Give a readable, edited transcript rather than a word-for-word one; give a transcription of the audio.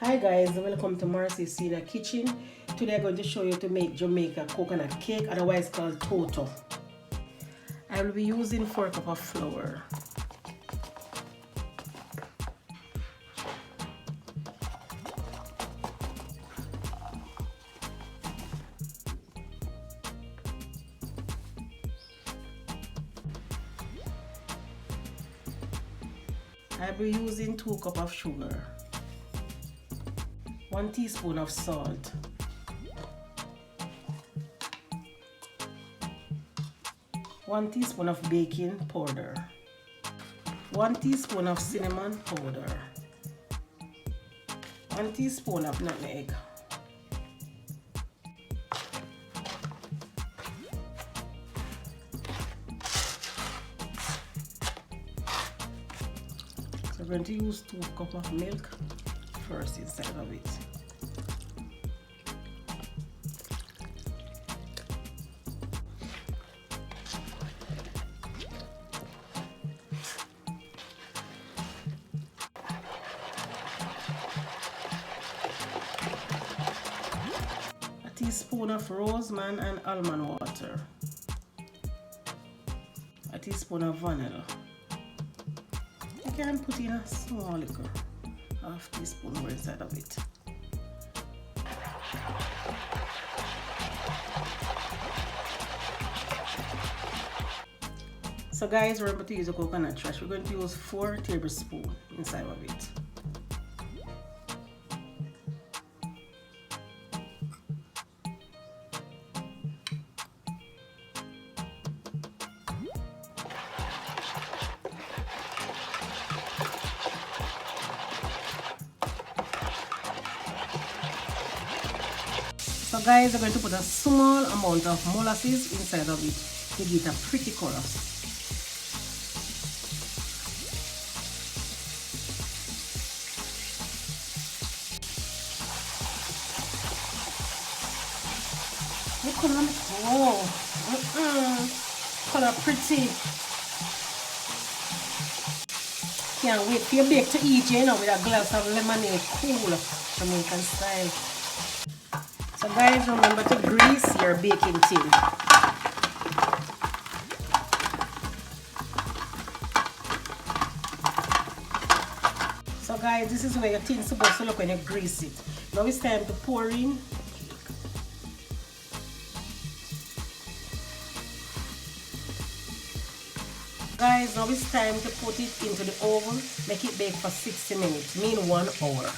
Hi guys, welcome to Marcy's Cedar Kitchen. Today I'm going to show you to make Jamaican coconut cake, otherwise called Toto. I will be using 4 cups of flour. I will be using 2 cups of sugar, 1 teaspoon of salt, 1 teaspoon of baking powder, 1 teaspoon of cinnamon powder, 1 teaspoon of nutmeg, so I'm going to use 2 cups of milk first inside of it. A teaspoon of rosemary and almond water, a teaspoon of vanilla. I can put in a small little half teaspoon more inside of it. So guys, remember to use a coconut trash. We're going to use 4 tablespoons inside of it. So guys, we're going to put a small amount of molasses inside of it to get a pretty color. Look at them. Whoa. Color pretty. Can't wait for your bake to eat, you know, with a glass of lemonade, cool Jamaican style. So guys, remember to grease your baking tin. So guys, this is where your tin is supposed to look when you grease it. Now it's time to pour in. Guys, now it's time to put it into the oven. Make it bake for 60 minutes, mean 1 hour.